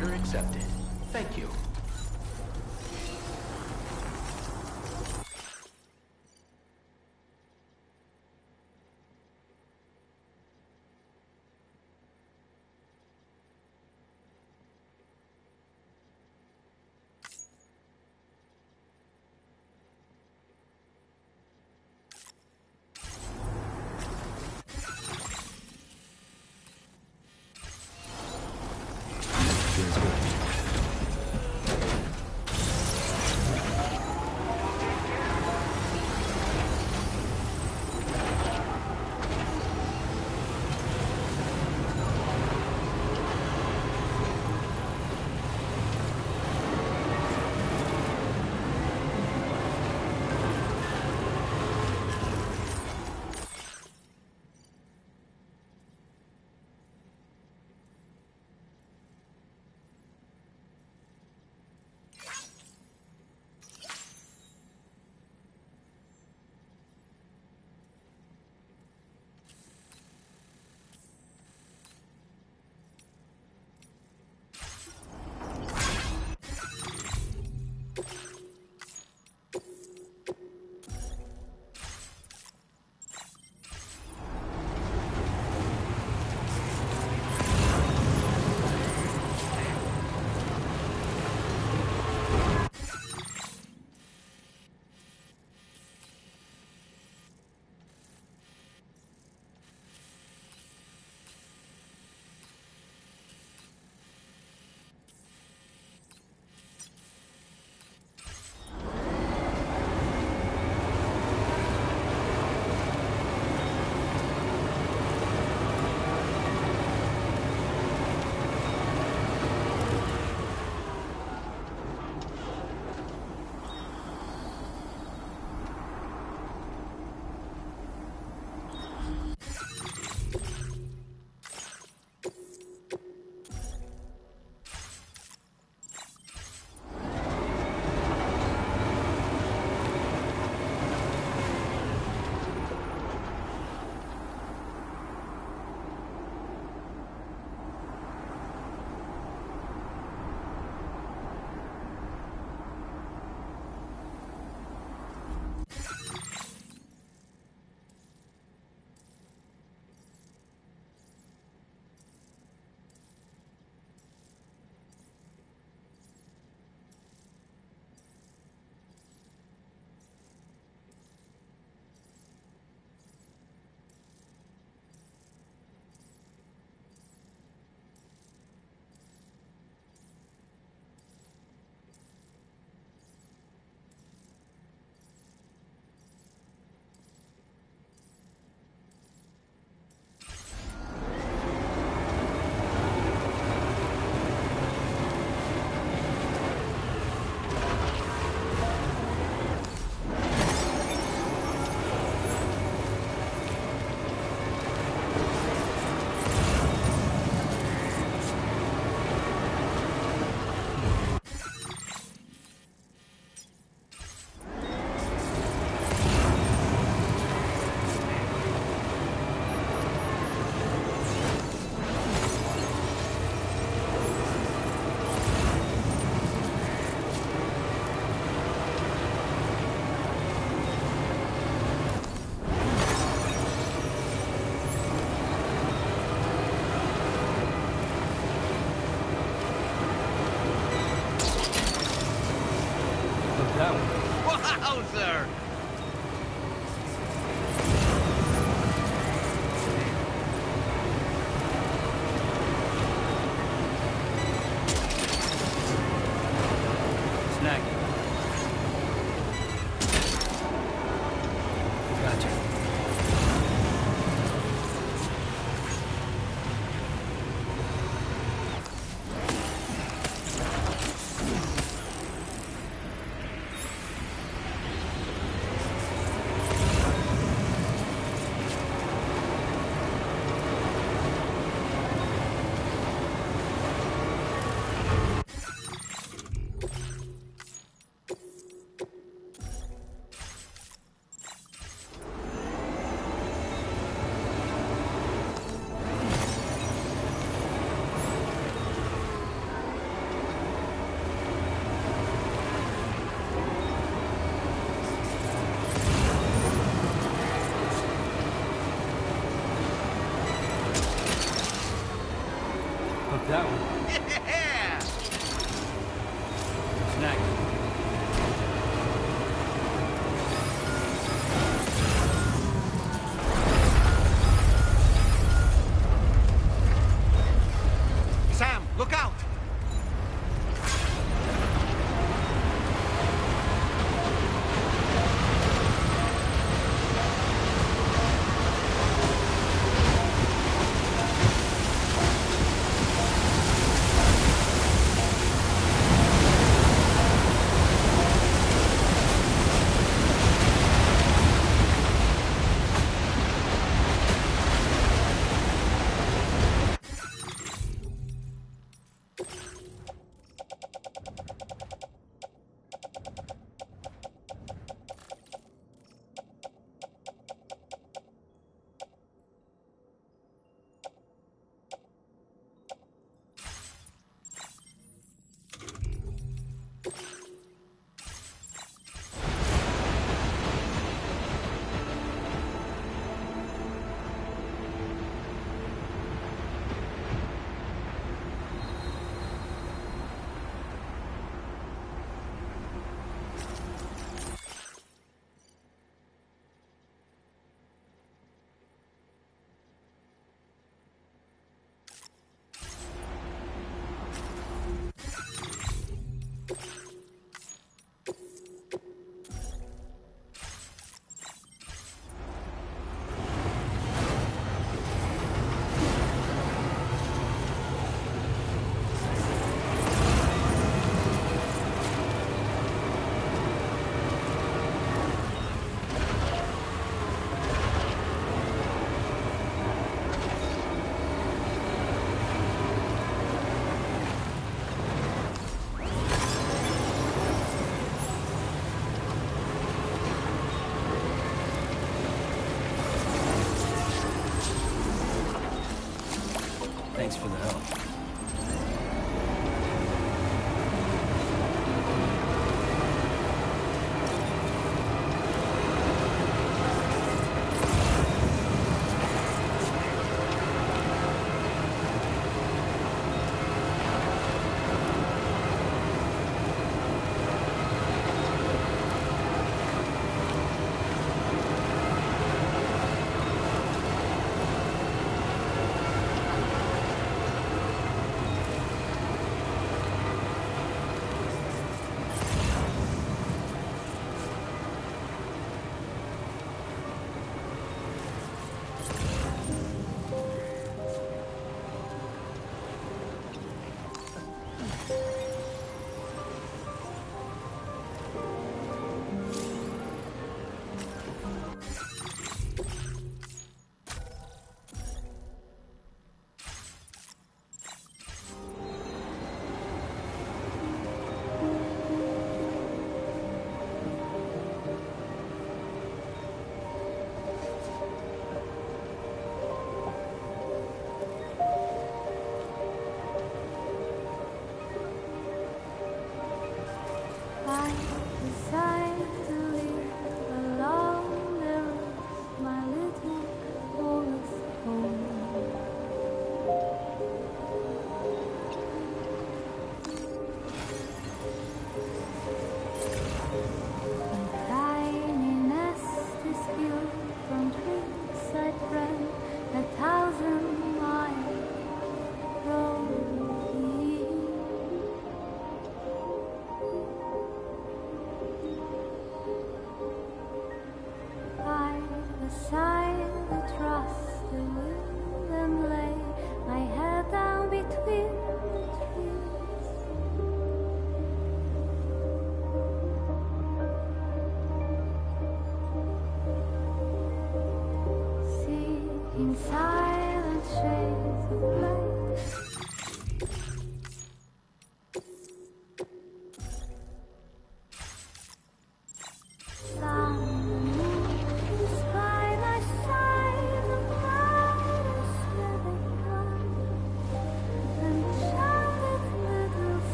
Order accepted. Thank you. That one. Yeah! Snack. Sam, look out! Thanks for the help.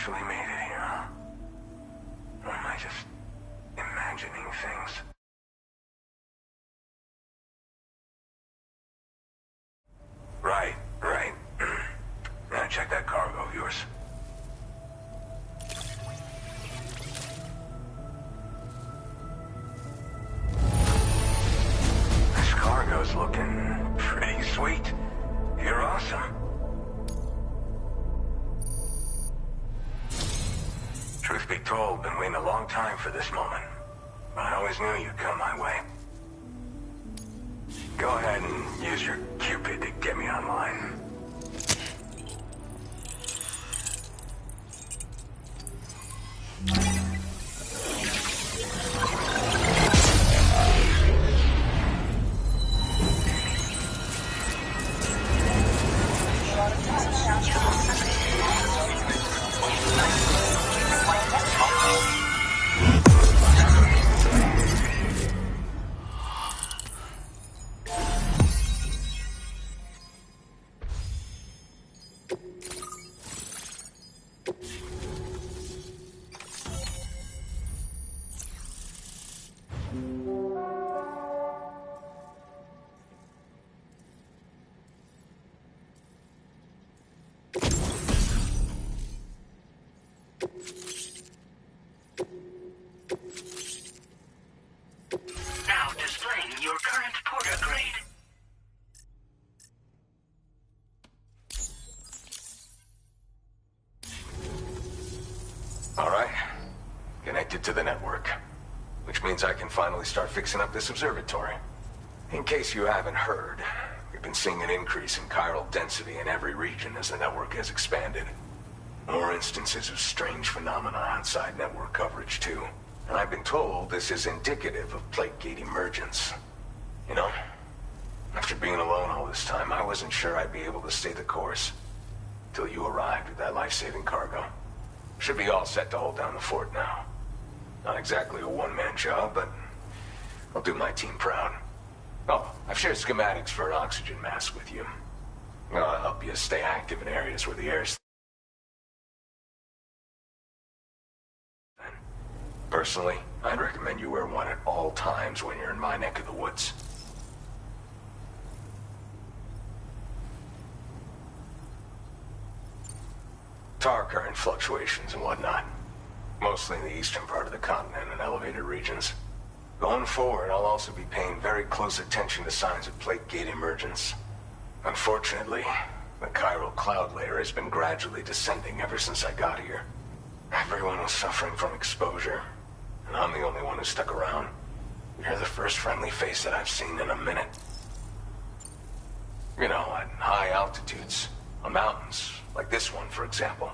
actually made it here, huh? Or am I just imagining things? Right. Now check that cargo of yours. This cargo's looking pretty sweet. You're awesome. Truth be told, been waiting a long time for this moment. But I always knew you'd come my way. Go ahead and use your Cupid to get me online. Now displaying your current porter grade. All right. Connected to the network. Which means I can finally start fixing up this observatory. In case you haven't heard, we've been seeing an increase in chiral density in every region as the network has expanded. More instances of strange phenomena outside network coverage, too. And I've been told this is indicative of plate gate emergence. You know, after being alone all this time, I wasn't sure I'd be able to stay the course. Till you arrived with that life-saving cargo. Should be all set to hold down the fort now. Not exactly a one-man job, but I'll do my team proud. Oh, I've shared schematics for an oxygen mask with you. I'll help you stay active in areas where the air's... Personally, I'd recommend you wear one at all times when you're in my neck of the woods. Tar current fluctuations and whatnot. Mostly in the eastern part of the continent and elevated regions. Going forward, I'll also be paying very close attention to signs of plate gate emergence. Unfortunately, the chiral cloud layer has been gradually descending ever since I got here. Everyone was suffering from exposure, and I'm the only one who stuck around. You're the first friendly face that I've seen in a minute. You know, at high altitudes, on mountains, like this one, for example.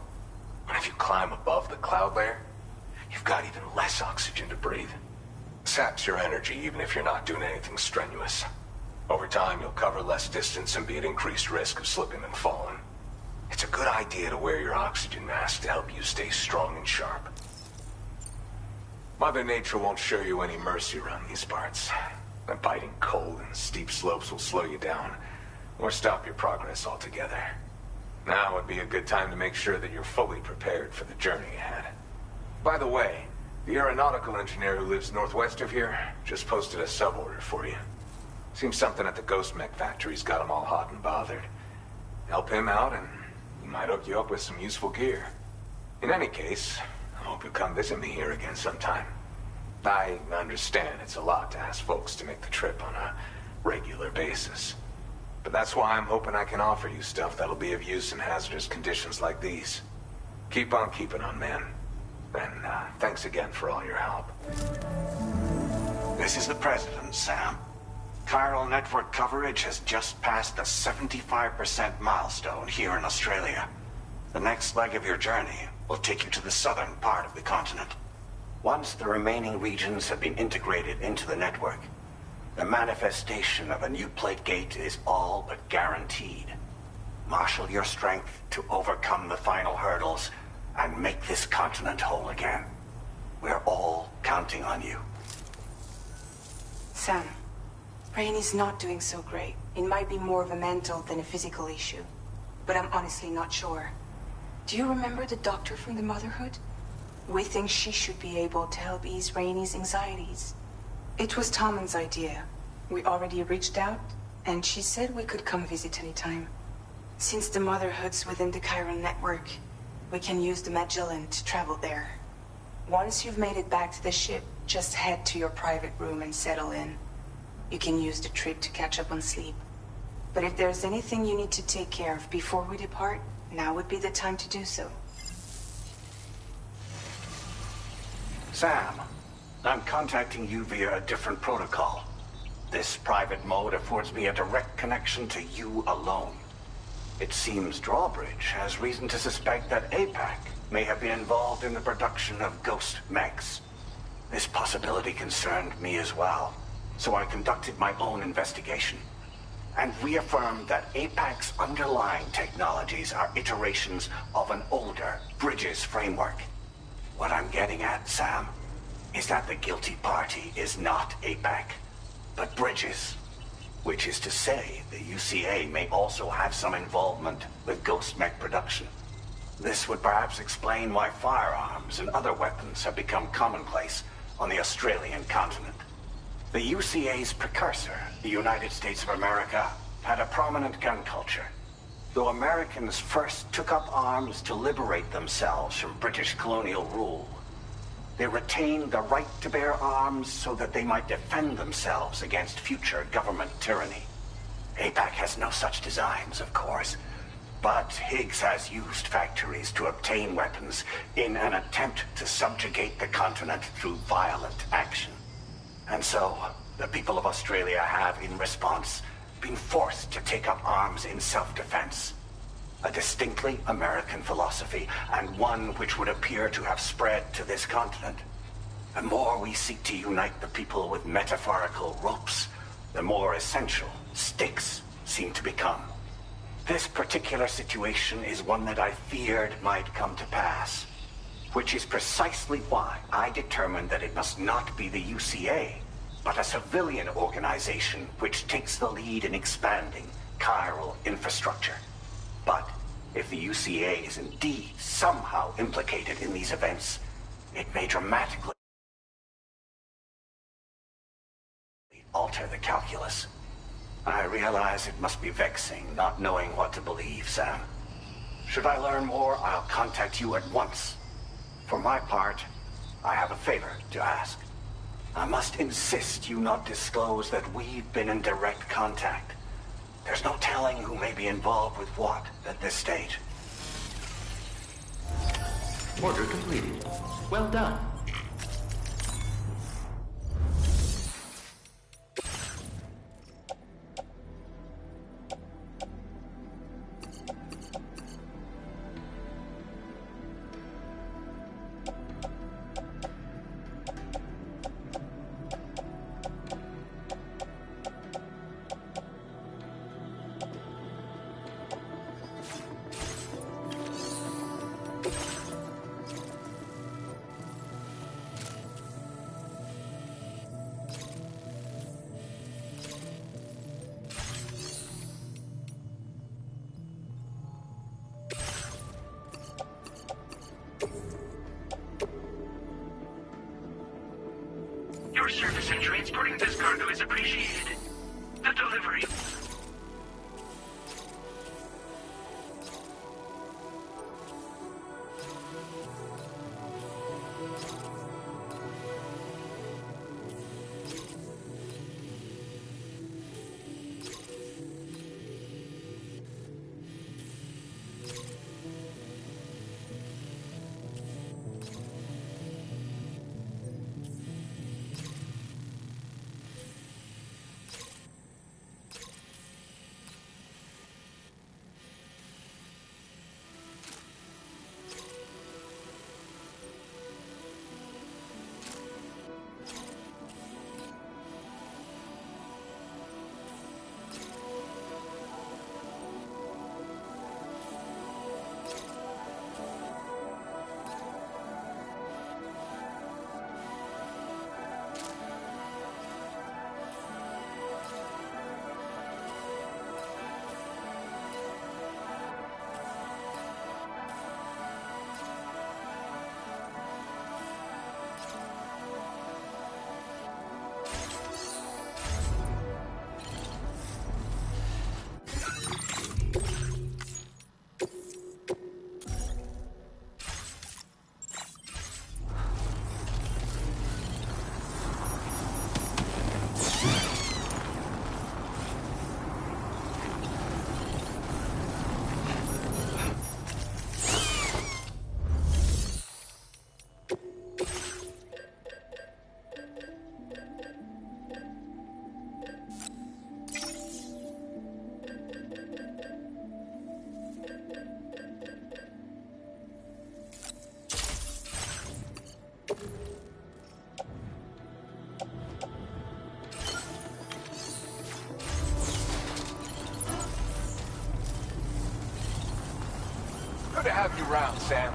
And if you climb above the cloud layer, you've got even less oxygen to breathe. Saps your energy even if you're not doing anything strenuous. Over time, you'll cover less distance and be at increased risk of slipping and falling. It's a good idea to wear your oxygen mask to help you stay strong and sharp. Mother Nature won't show you any mercy around these parts. The biting cold and steep slopes will slow you down, or stop your progress altogether. Now would be a good time to make sure that you're fully prepared for the journey ahead. By the way, the aeronautical engineer who lives northwest of here just posted a sub-order for you. Seems something at the Ghost Mech factory's got him all hot and bothered. Help him out and he might hook you up with some useful gear. In any case, I hope you'll come visit me here again sometime. I understand it's a lot to ask folks to make the trip on a regular basis. But that's why I'm hoping I can offer you stuff that'll be of use in hazardous conditions like these. Keep on keeping on, man. And thanks again for all your help. This is the President, Sam. Chiral network coverage has just passed the 75% milestone here in Australia. The next leg of your journey will take you to the southern part of the continent. Once the remaining regions have been integrated into the network, the manifestation of a new plate gate is all but guaranteed. Marshal your strength to overcome the final hurdles and make this continent whole again. We're all counting on you. Sam, Rain is not doing so great. It might be more of a mental than a physical issue, but I'm honestly not sure. Do you remember the doctor from the Motherhood? We think she should be able to help ease Rainey's anxieties. It was Tommen's idea. We already reached out, and she said we could come visit anytime. Since the Motherhood's within the Chiron network, we can use the Magellan to travel there. Once you've made it back to the ship, just head to your private room and settle in. You can use the trip to catch up on sleep. But if there's anything you need to take care of before we depart, now would be the time to do so. Sam, I'm contacting you via a different protocol. This private mode affords me a direct connection to you alone. It seems Drawbridge has reason to suspect that APAC may have been involved in the production of ghost mechs. This possibility concerned me as well, so I conducted my own investigation and reaffirmed that APAC's underlying technologies are iterations of an older Bridges framework. What I'm getting at, Sam, is that the guilty party is not APAC, but Bridges. Which is to say, the UCA may also have some involvement with ghost mech production. This would perhaps explain why firearms and other weapons have become commonplace on the Australian continent. The UCA's precursor, the United States of America, had a prominent gun culture. Though Americans first took up arms to liberate themselves from British colonial rule, they retained the right to bear arms so that they might defend themselves against future government tyranny. APAC has no such designs, of course, but Higgs has used factories to obtain weapons in an attempt to subjugate the continent through violent action. And so, the people of Australia have, in response, been forced to take up arms in self-defense. A distinctly American philosophy, and one which would appear to have spread to this continent. The more we seek to unite the people with metaphorical ropes, the more essential sticks seem to become. This particular situation is one that I feared might come to pass, which is precisely why I determined that it must not be the UCA, but a civilian organization which takes the lead in expanding chiral infrastructure. But if the UCA is indeed somehow implicated in these events, it may dramatically alter the calculus. I realize it must be vexing not knowing what to believe, Sam. Should I learn more, I'll contact you at once. For my part, I have a favor to ask. I must insist you not disclose that we've been in direct contact. There's no telling who may be involved with what at this stage. Order completed. Well done. Your service in transporting this cargo is appreciated. The delivery. have you round, Sam.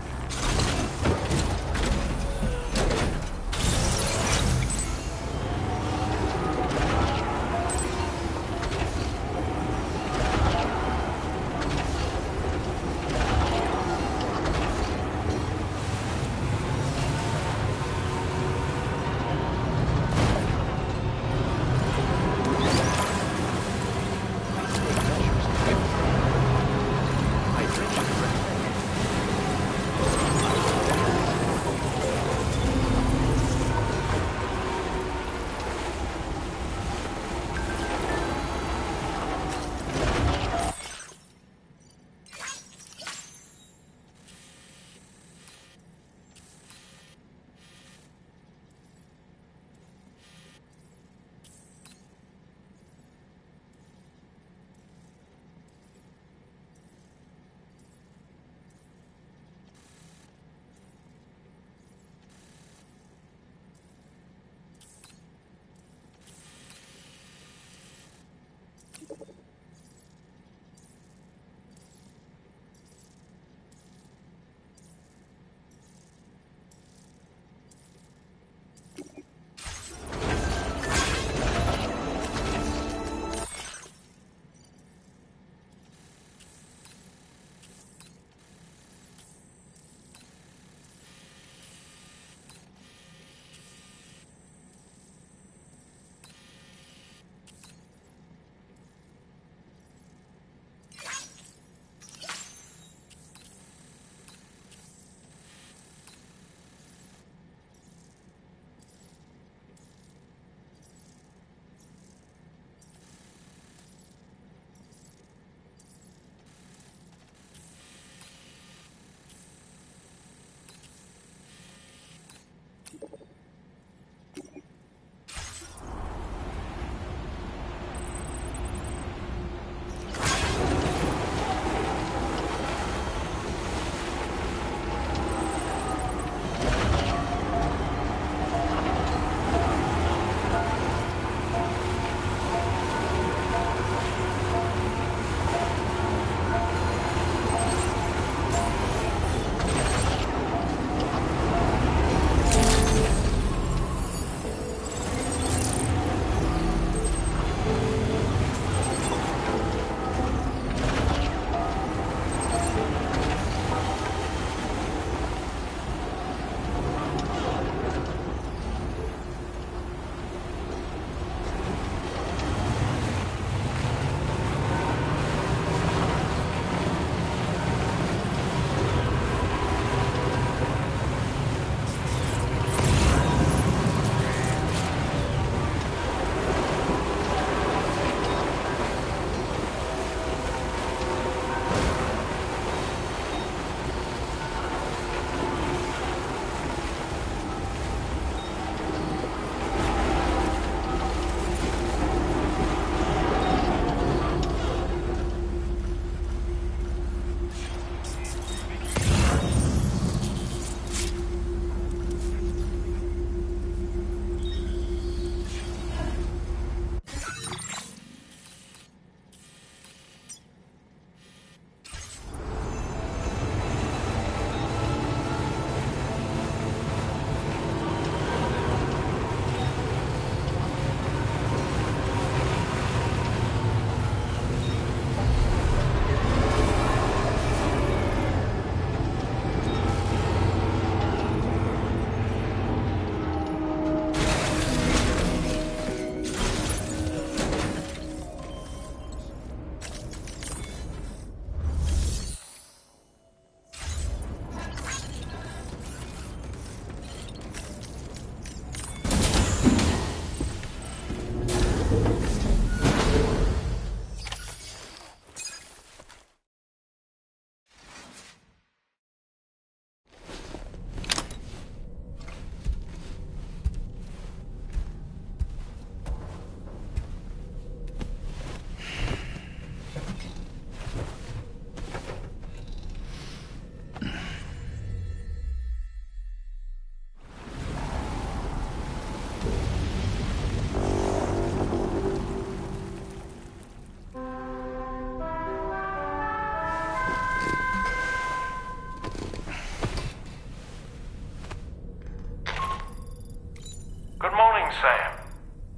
Morning, Sam.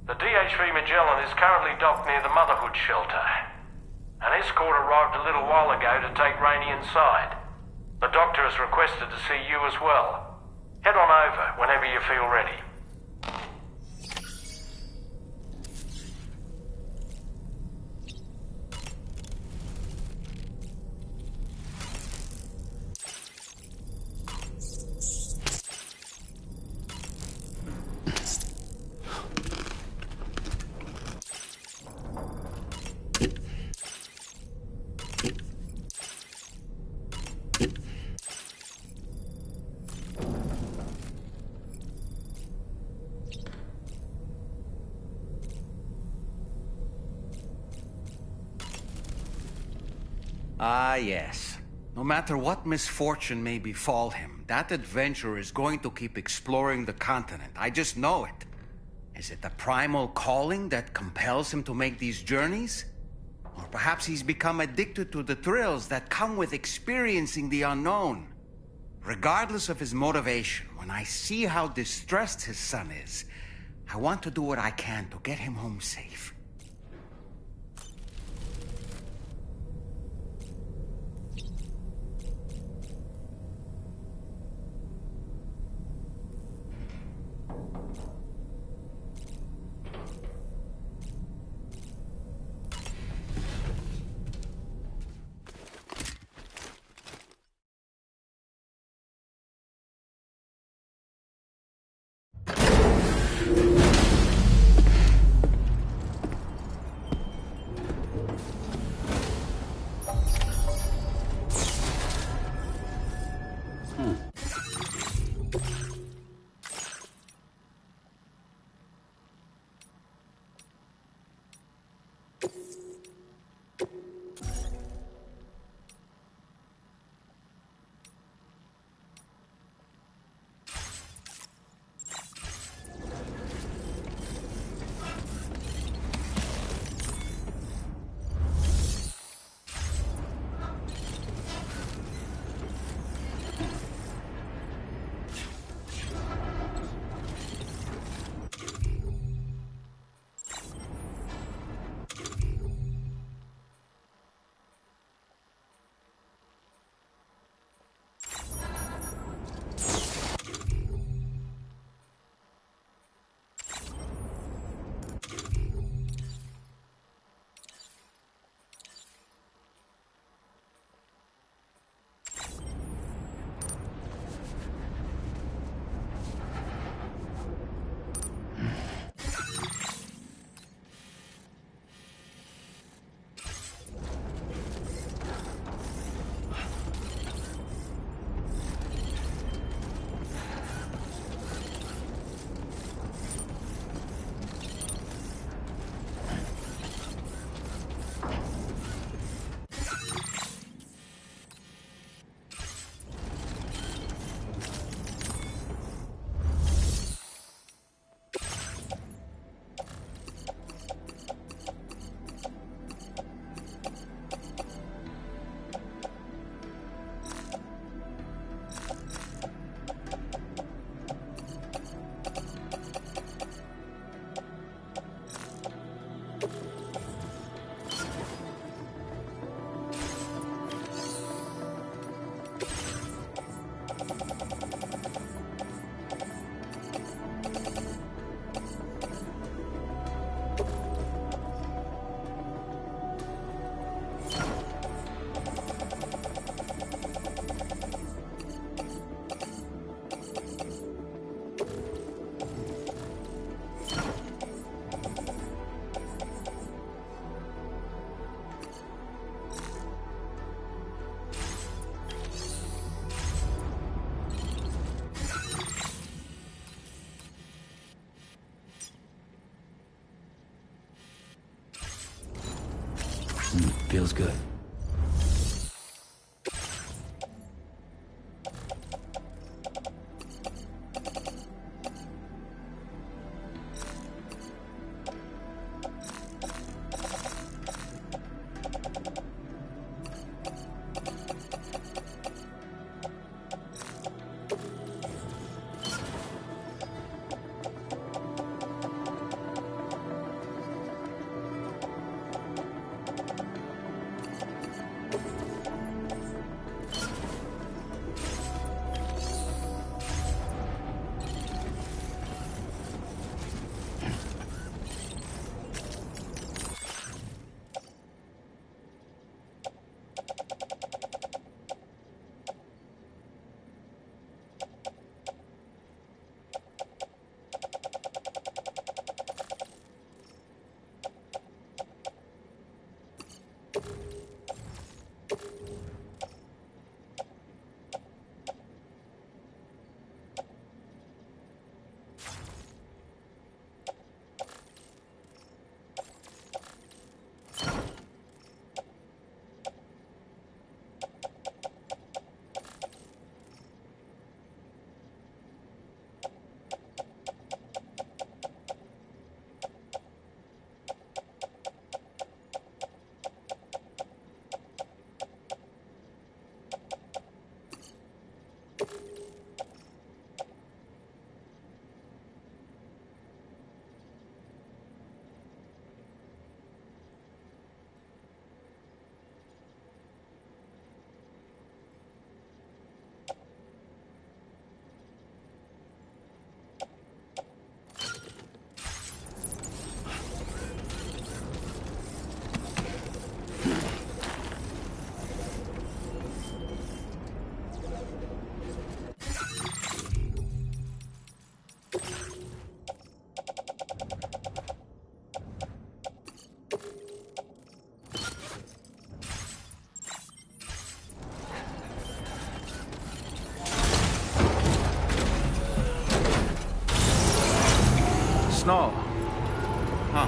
The DHV Magellan is currently docked near the Motherhood shelter. An escort arrived a little while ago to take Rainey inside. The doctor has requested to see you as well. Head on over whenever you feel ready. Ah, yes. No matter what misfortune may befall him, that adventurer is going to keep exploring the continent. I just know it. Is it the primal calling that compels him to make these journeys? Or perhaps he's become addicted to the thrills that come with experiencing the unknown. Regardless of his motivation, when I see how distressed his son is, I want to do what I can to get him home safe. Feels good. snow. Huh.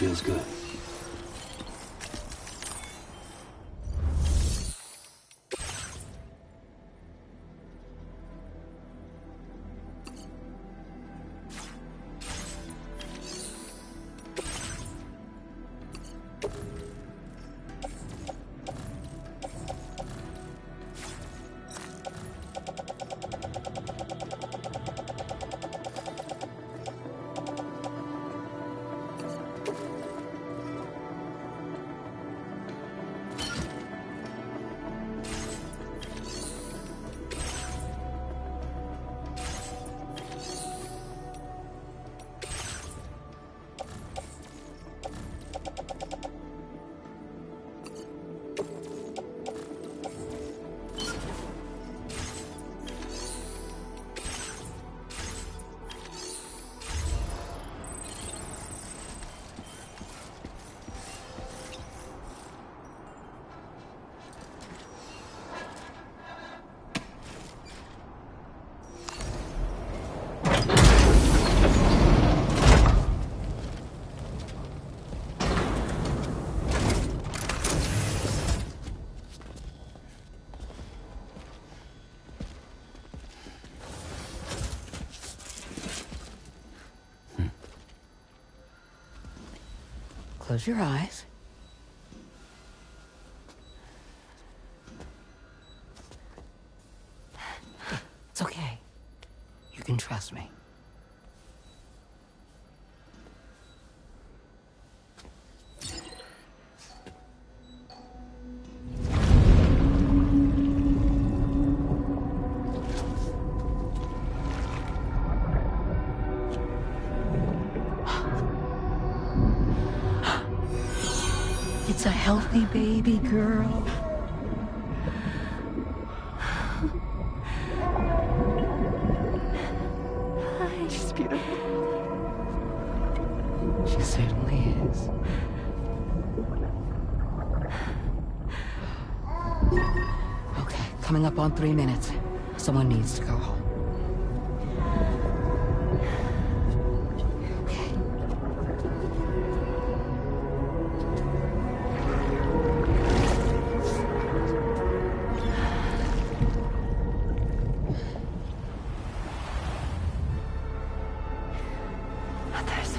Feels good. Close your eyes. It's okay. You can trust me. It's a healthy baby girl. She's beautiful. She certainly is. Okay, coming up on 3 minutes. Someone needs to go home.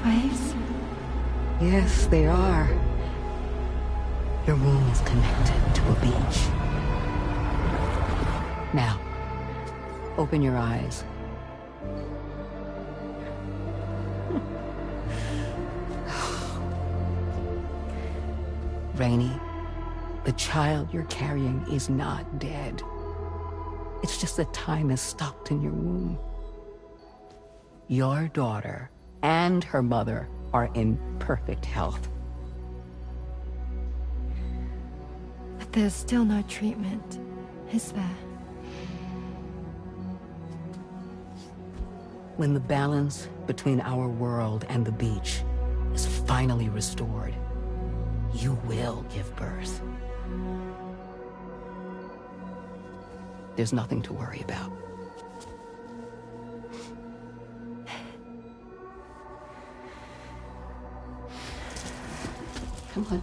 Waves? Yes, they are. Your womb is connected to a beach. Now, open your eyes. Rainey, the child you're carrying is not dead. It's just that time has stopped in your womb. Your daughter and her mother are in perfect health. But there's still no treatment, is there? When the balance between our world and the beach is finally restored, you will give birth. There's nothing to worry about. Come on.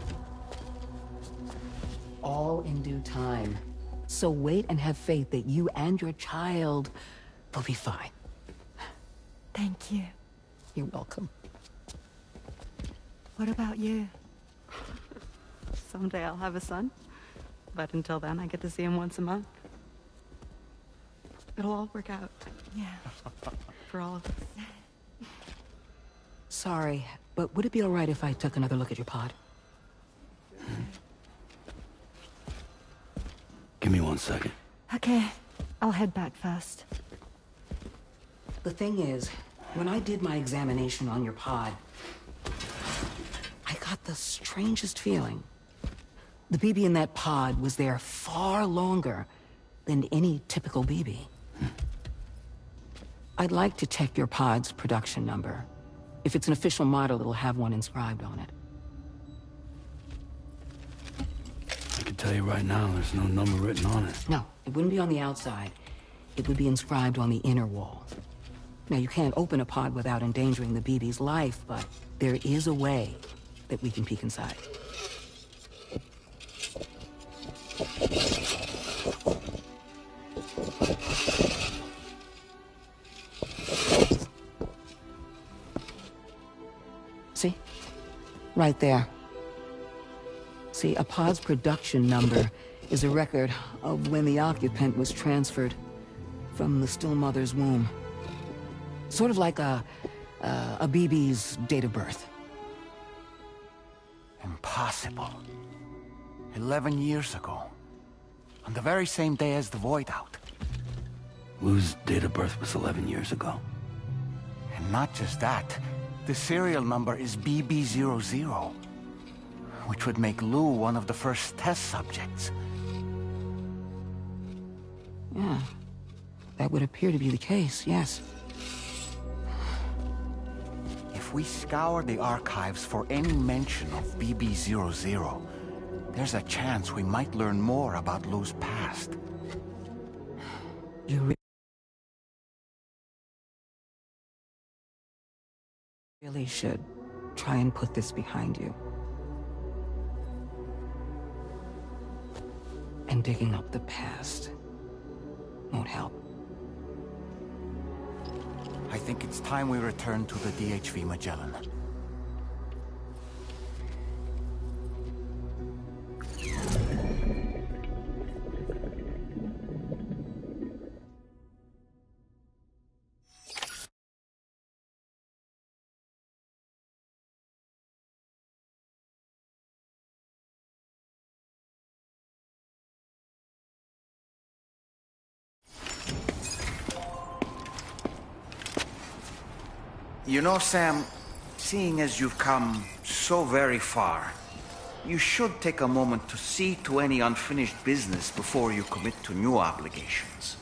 All in due time. So wait and have faith that you and your child will be fine. Thank you. You're welcome. What about you? Someday I'll have a son. But until then, I get to see him once a month. It'll all work out. Yeah. For all of us. Sorry, but would it be all right if I took another look at your pod? Give me 1 second. Okay. I'll head back first. The thing is, when I did my examination on your pod, I got the strangest feeling. The BB in that pod was there far longer than any typical BB. I'd like to check your pod's production number. If it's an official model, it'll have one inscribed on it. I can tell you right now, there's no number written on it. No, it wouldn't be on the outside. It would be inscribed on the inner wall. Now, you can't open a pod without endangering the BB's life, but there is a way that we can peek inside. See? Right there. See, a pod's production number is a record of when the occupant was transferred from the still mother's womb. Sort of like a BB's date of birth. Impossible. 11 years ago. On the very same day as the Void Out. Lou's date of birth was 11 years ago. And not just that, the serial number is BB00, which would make Lou one of the first test subjects. Yeah, that would appear to be the case, yes. If we scour the archives for any mention of BB00, there's a chance we might learn more about Lou's past. You really should try and put this behind you. And digging up the past won't help. I think it's time we return to the DHV Magellan. You know, Sam, seeing as you've come so very far, you should take a moment to see to any unfinished business before you commit to new obligations.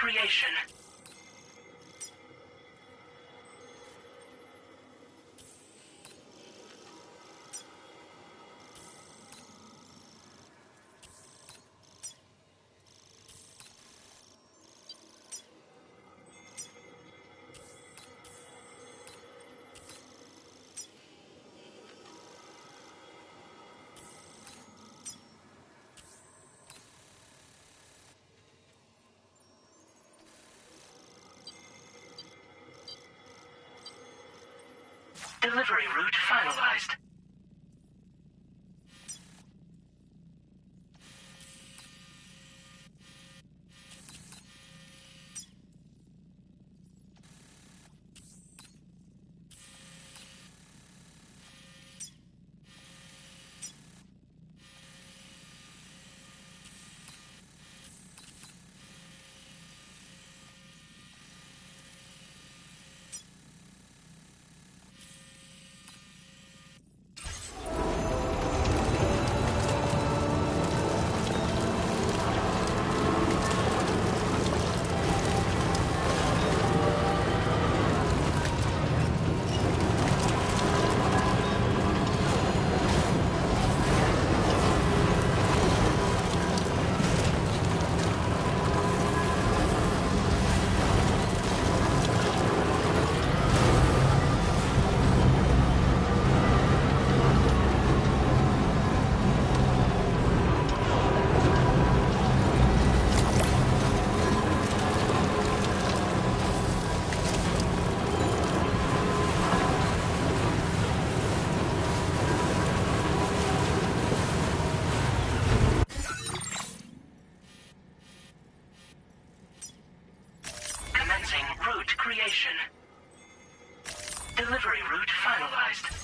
creation. Delivery route finalized. Commencing route creation. Delivery route finalized.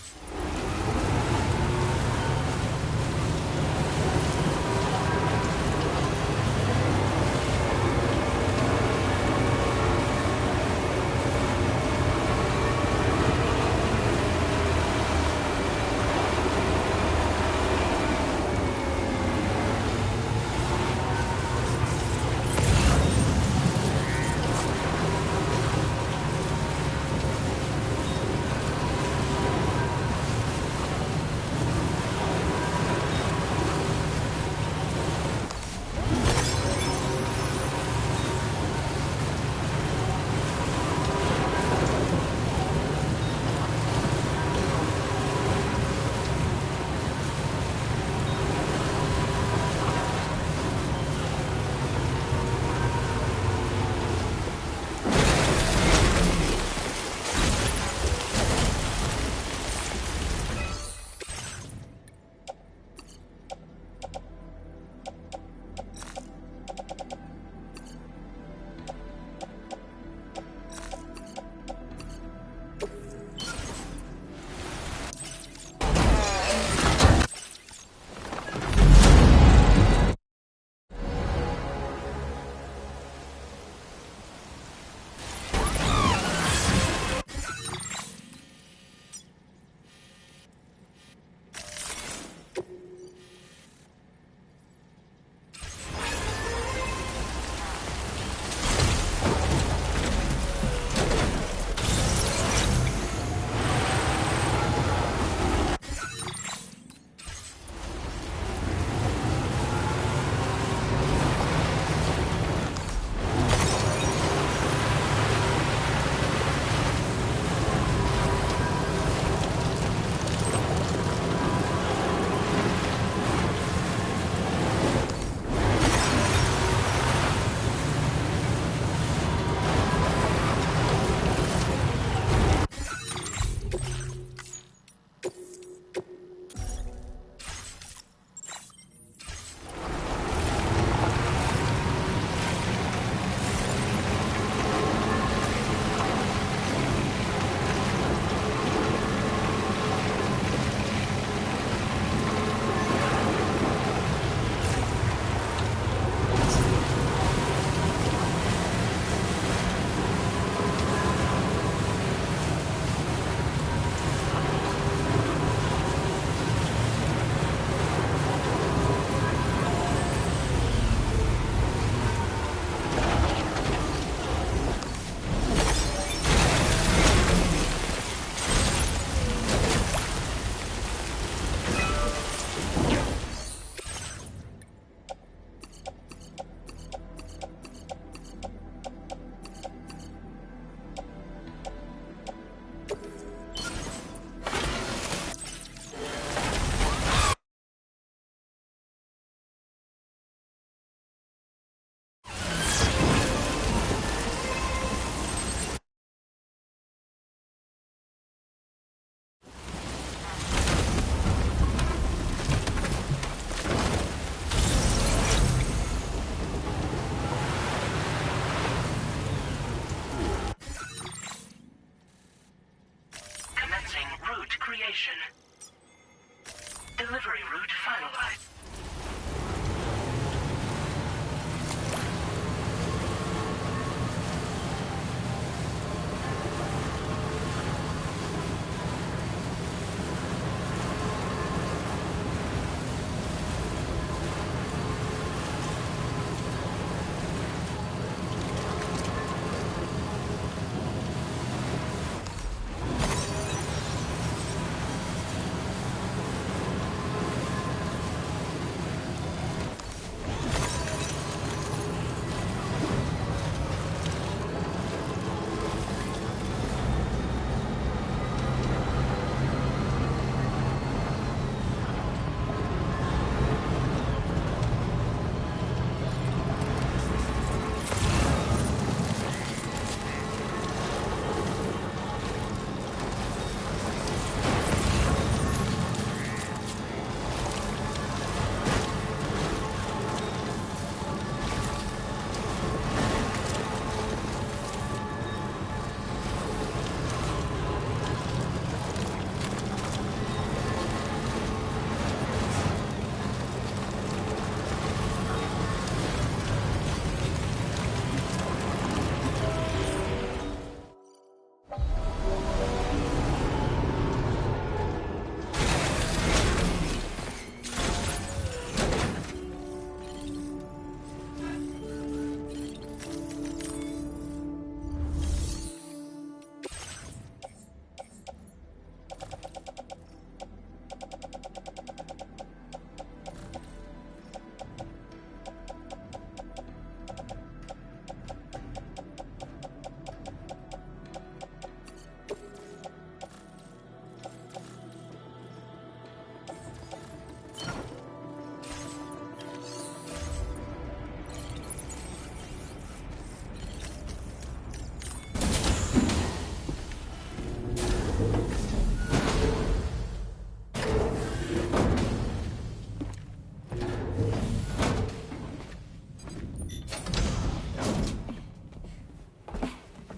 destination. Delivery route finalized.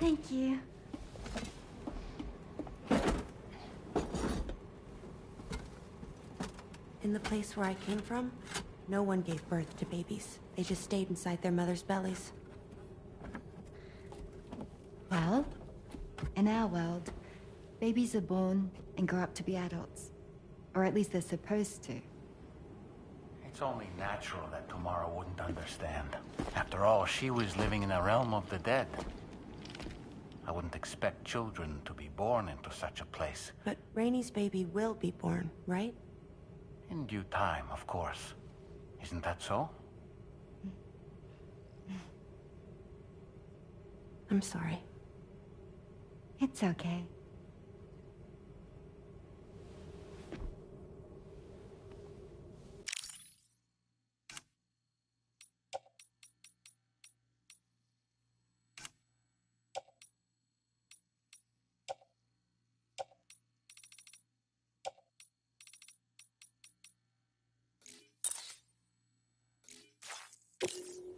Thank you. In the place where I came from, no one gave birth to babies. They just stayed inside their mothers' bellies. Well, in our world, babies are born and grow up to be adults. Or at least they're supposed to. It's only natural that Tamara wouldn't understand. After all, she was living in a realm of the dead. I wouldn't expect children to be born into such a place. But Rainey's baby will be born, right? In due time, of course. Isn't that so? I'm sorry. It's okay.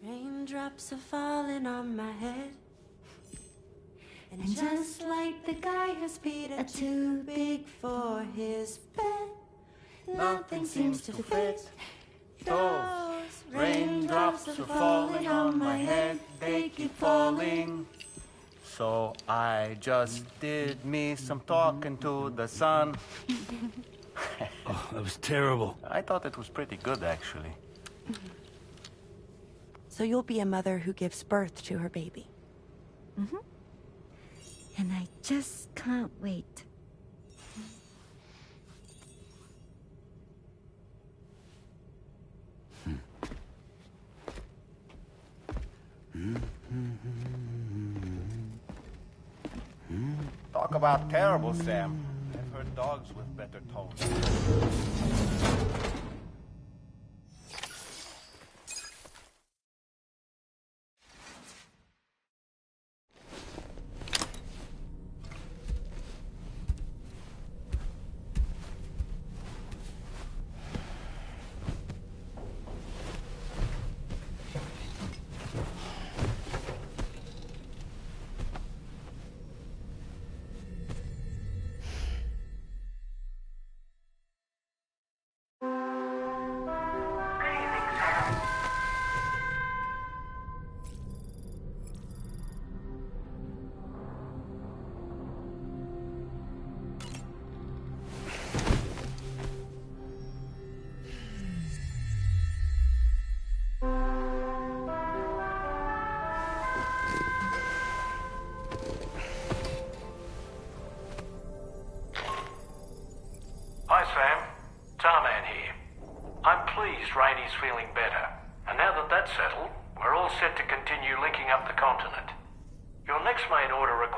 Raindrops are falling on my head. And just like the guy who's Peter too big for his bed, nothing seems to fit. Those raindrops are falling on my head, they keep falling. So I just did me some talking to the sun. Oh, that was terrible. I thought it was pretty good, actually. So you'll be a mother who gives birth to her baby. Mm-hmm. And I just can't wait. Talk about terrible, Sam. I've heard dogs with better tones.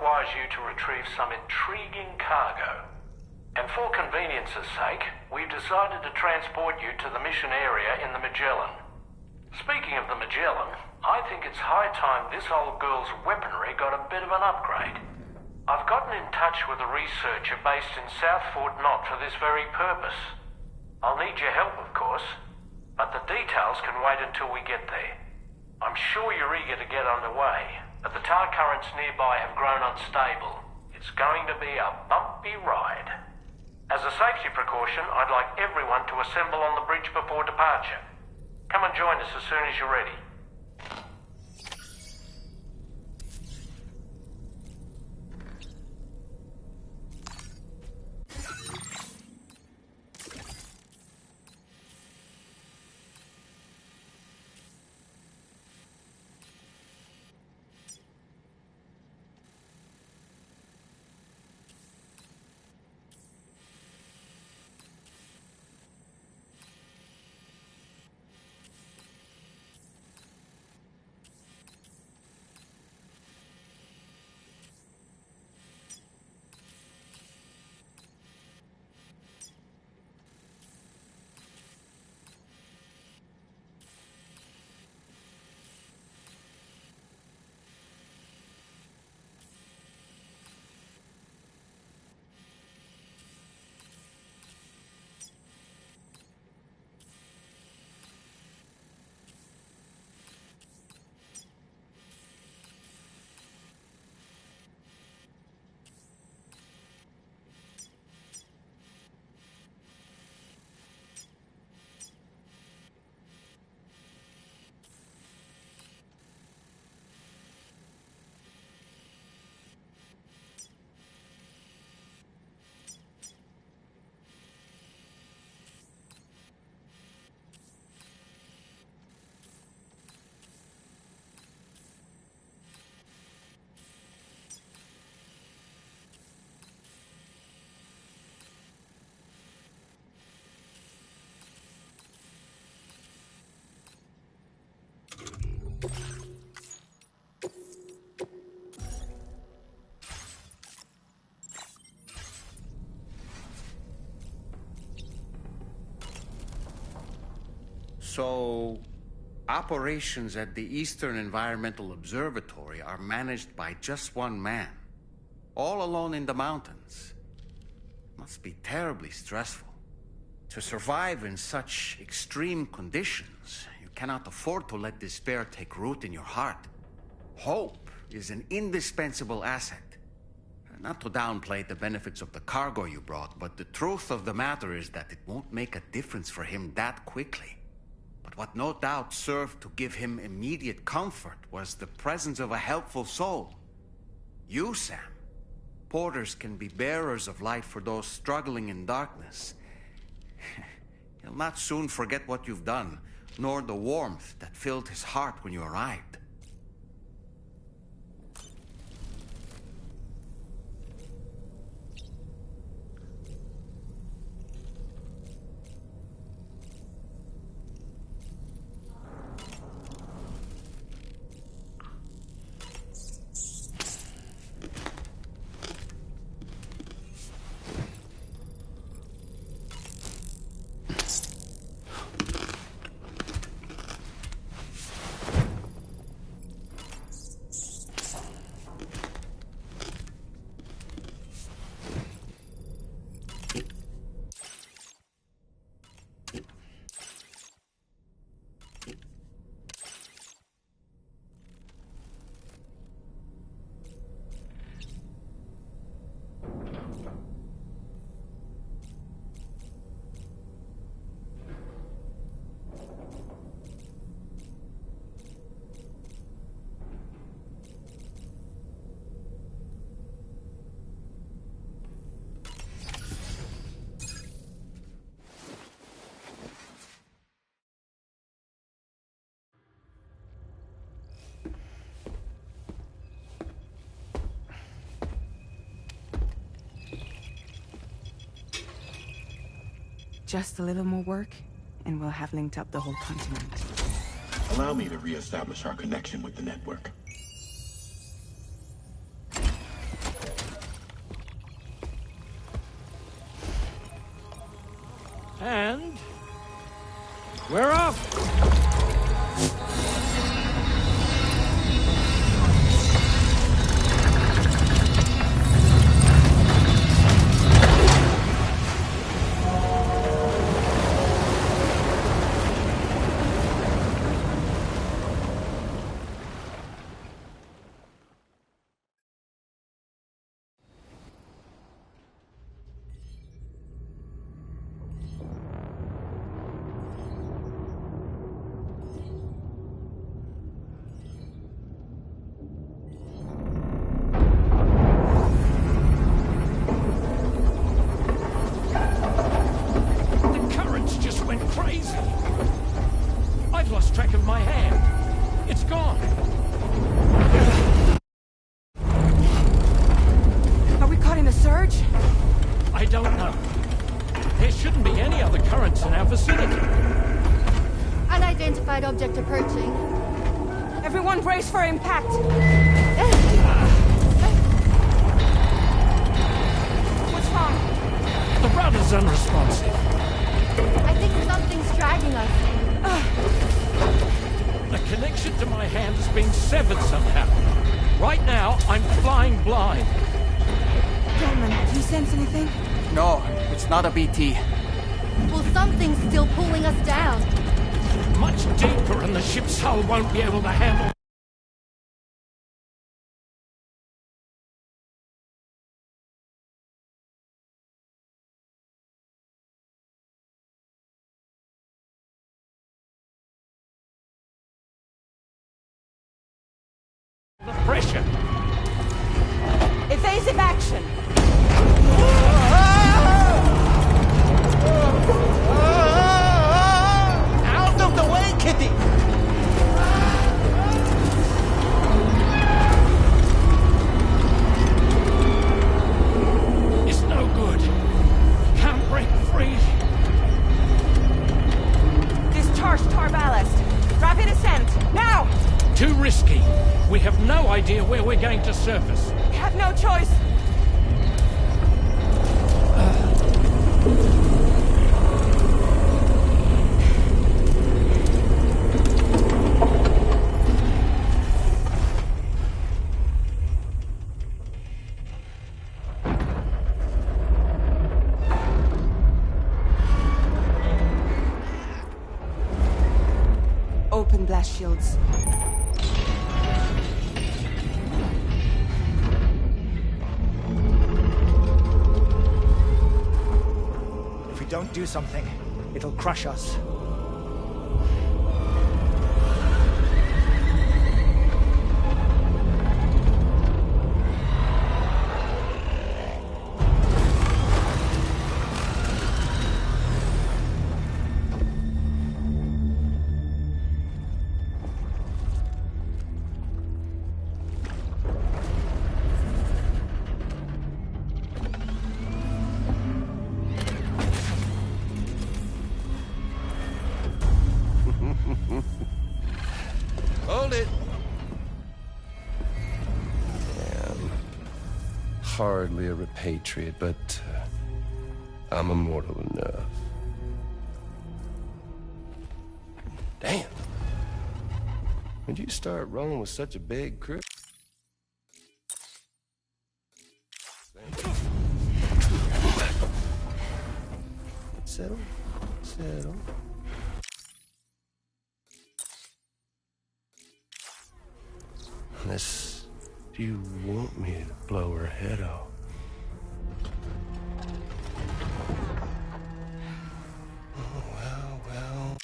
requires you to retrieve some intriguing cargo. And for convenience's sake, we've decided to transport you to the mission area in the Magellan. Speaking of the Magellan, I think it's high time this old girl's weaponry got a bit of an upgrade. I've gotten in touch with a researcher based in South Fort Knott for this very purpose. I'll need your help, of course, but the details can wait until we get there. I'm sure you're eager to get underway, but the tar currents nearby have grown unstable. It's going to be a bumpy ride. As a safety precaution, I'd like everyone to assemble on the bridge before departure. Come and join us as soon as you're ready. So, operations at the Eastern Environmental Observatory are managed by just one man, all alone in the mountains. Must be terribly stressful. To survive in such extreme conditions, you cannot afford to let despair take root in your heart. Hope is an indispensable asset. Not to downplay the benefits of the cargo you brought, but the truth of the matter is that it won't make a difference for him that quickly. But what no doubt served to give him immediate comfort was the presence of a helpful soul. You, Sam. Porters can be bearers of light for those struggling in darkness. He'll not soon forget what you've done, nor the warmth that filled his heart when you arrived. Just a little more work, and we'll have linked up the whole continent. Allow me to reestablish our connection with the network. And we're off. Unidentified object approaching. Everyone brace for impact. What's wrong? The rudder's unresponsive. I think something's dragging us. The connection to my hand has been severed somehow. Right now, I'm flying blind. Gentlemen, do you sense anything? No, it's not a BT. Well, something's still pulling us down. Much deeper, and the ship's hull won't be able to handle. The pressure. Evasive action. Out of the way, Kitty! It's no good. Can't break free. Discharge tar ballast. Rapid ascent. Now! Too risky. We have no idea where we're going to surface. We have no choice. Open blast shields. If we don't do something, it'll crush us. Hold it. I'm hardly a repatriate, but I'm immortal enough. Damn. When'd you start rolling with such a big crew? Settle. Settle. Unless you want me to blow her head off. Oh, well.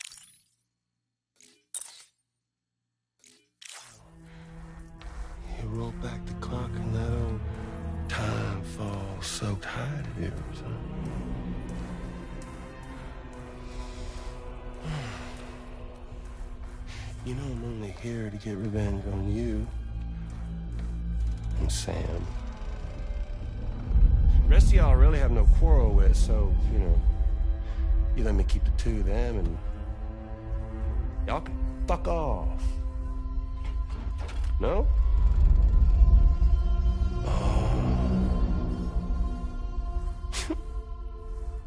You roll back the clock and that old time fall soaked hide of yours, huh? You know I'm only here to get revenge on you. And Sam. The rest of y'all I really have no quarrel with, so, you know, you let me keep the two of them and y'all can fuck off. No? Oh.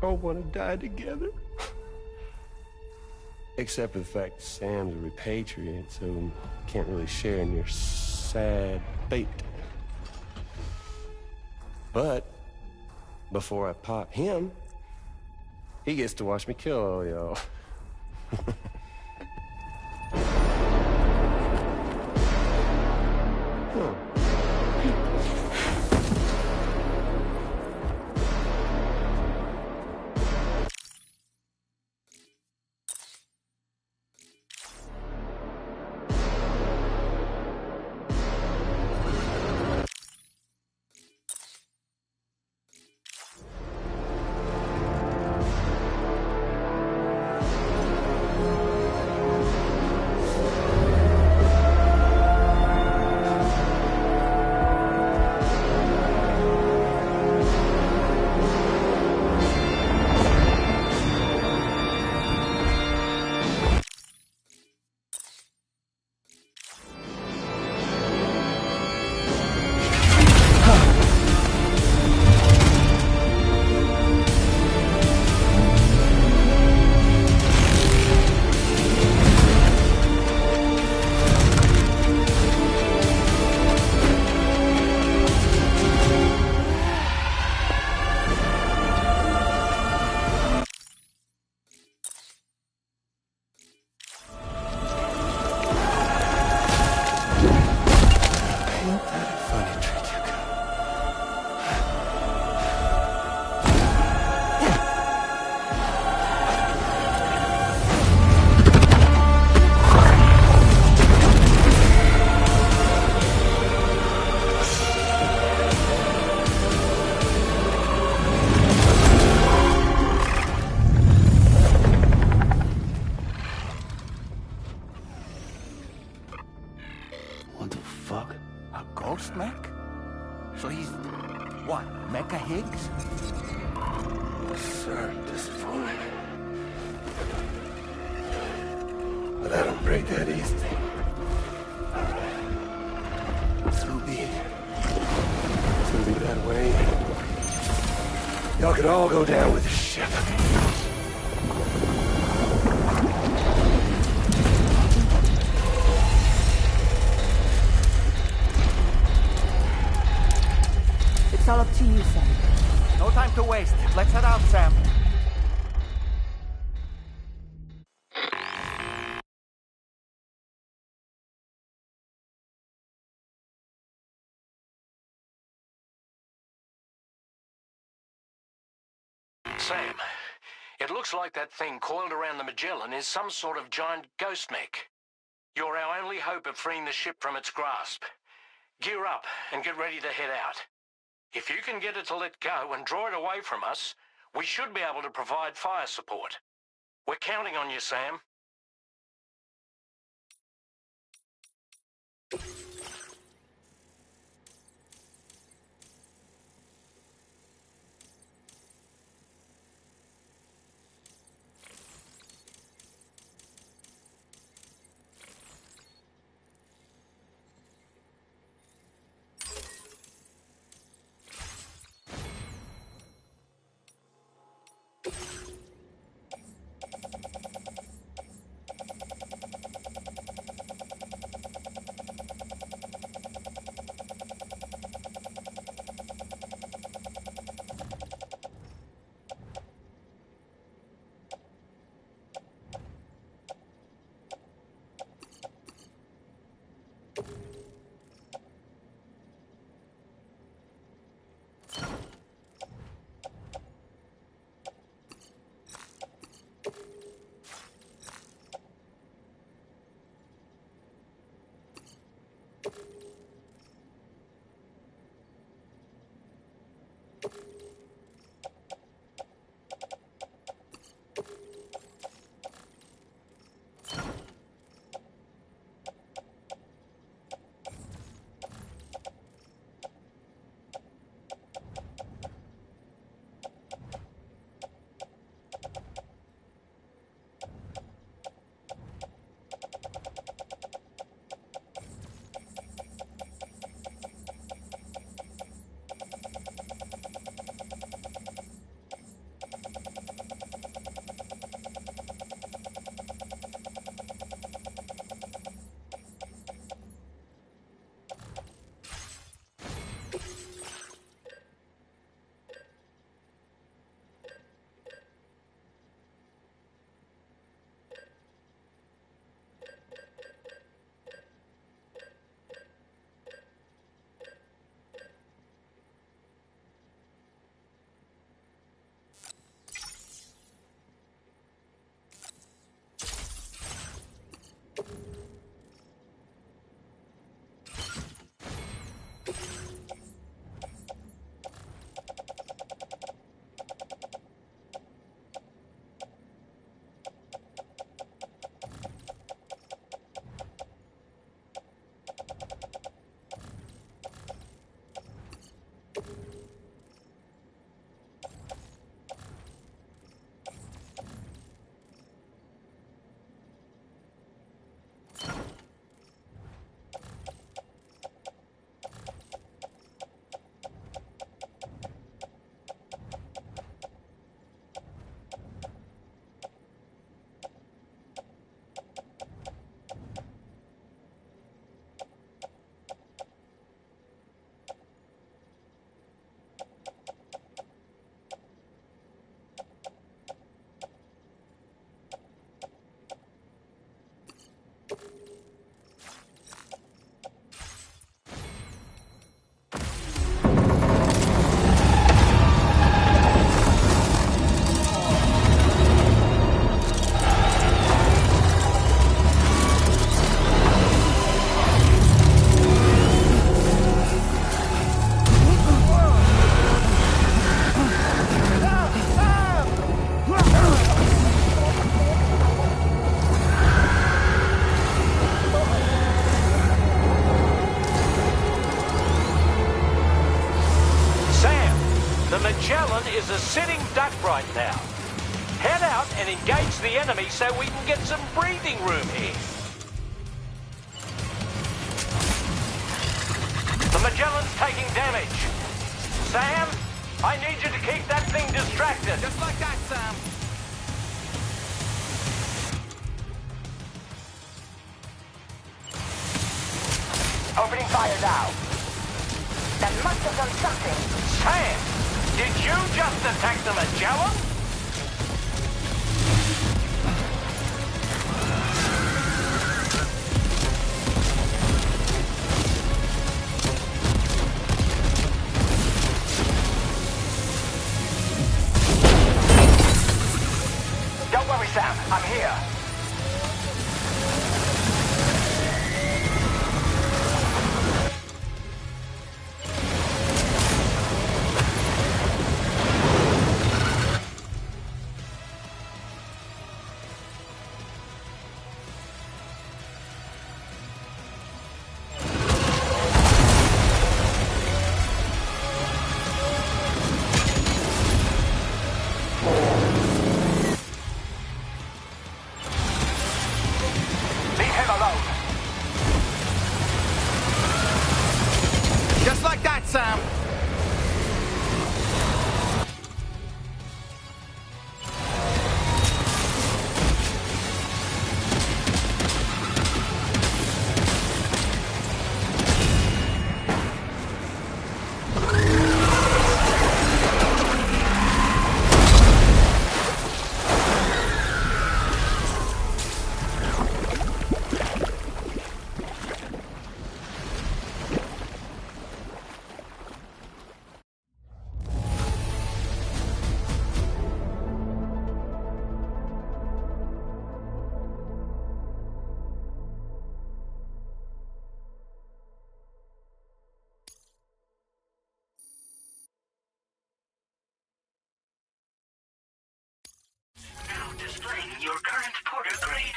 Oh, wanna die together? Except for the fact that Sam's a repatriate, so can't really share in your sad fate. But before I pop him, he gets to watch me kill all y'all. Ghost mech? So he's, what, Mecha Higgs? Sorry to disappoint. But I don't break that easy. So be it. It's gonna be that way. Y'all could all go down with the ship. It's all up to you, Sam. No time to waste. Let's head out, Sam. Sam, it looks like that thing coiled around the Magellan is some sort of giant ghost mech. You're our only hope of freeing the ship from its grasp. Gear up and get ready to head out. If you can get it to let go and draw it away from us, we should be able to provide fire support. We're counting on you, Sam. Magellan is a sitting duck right now. Head out and engage the enemy so we can get some breathing room here. The Magellan's taking damage. Sam, I need you to keep that thing distracted. Just like that, Sam. Opening fire now. That must have done something. Sam, did you just attack the Magellan? Don't worry, Sam. I'm here. Just like that, Sam. Now displaying your current Porter grade.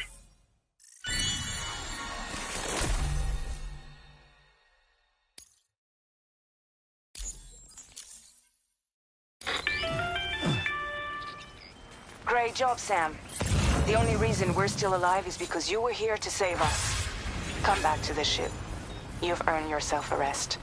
Great job, Sam. The only reason we're still alive is because you were here to save us. Come back to the ship. You've earned yourself a rest.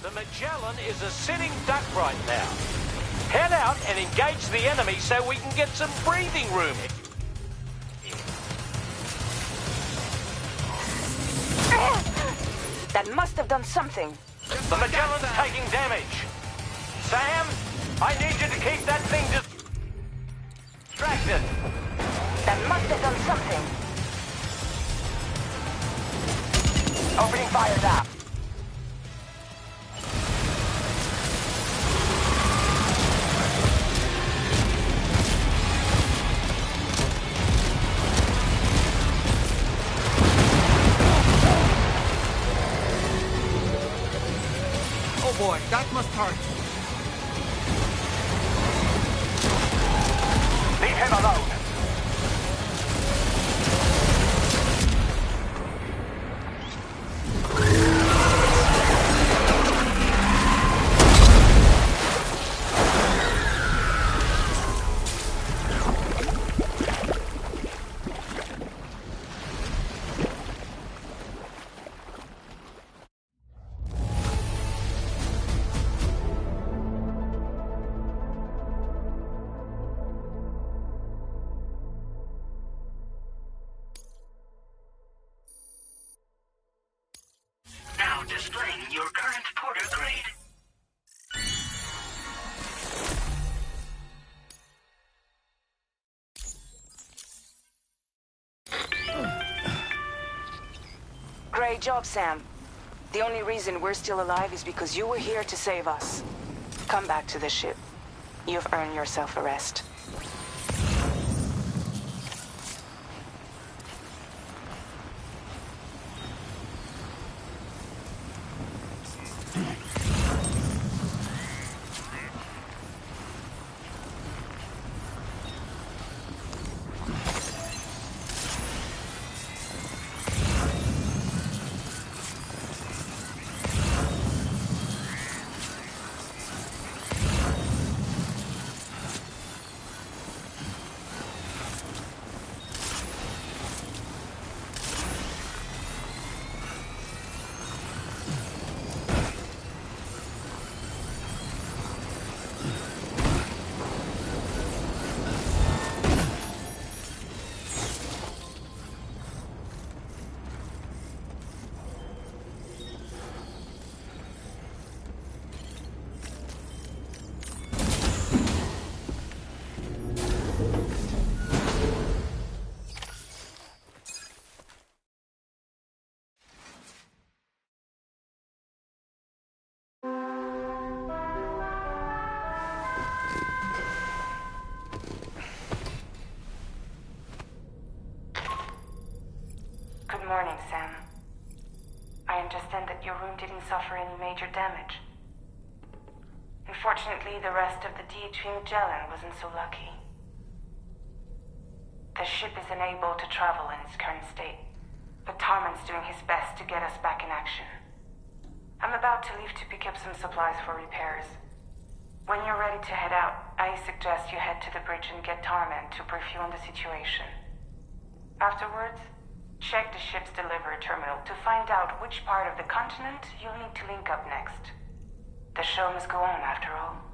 The Magellan is a sitting duck right now. Head out and engage the enemy so we can get some breathing room. That must have done something. The Magellan's taking damage. Sam, I need you to keep that thing distracted. That must have done something. Opening fire now. Oh boy, that must hurt. Leave alone. Now displaying your current porter grade. Great job, Sam. The only reason we're still alive is because you were here to save us. Come back to the ship. You've earned yourself a rest. Good morning, Sam. I understand that your room didn't suffer any major damage. Unfortunately, the rest of the DHV Magellan wasn't so lucky. The ship is unable to travel in its current state, but Tarman's doing his best to get us back in action. I'm about to leave to pick up some supplies for repairs. When you're ready to head out, I suggest you head to the bridge and get Tarman to brief you on the situation. Afterwards, check the ship's delivery terminal to find out which part of the continent you'll need to link up next. The show must go on, after all.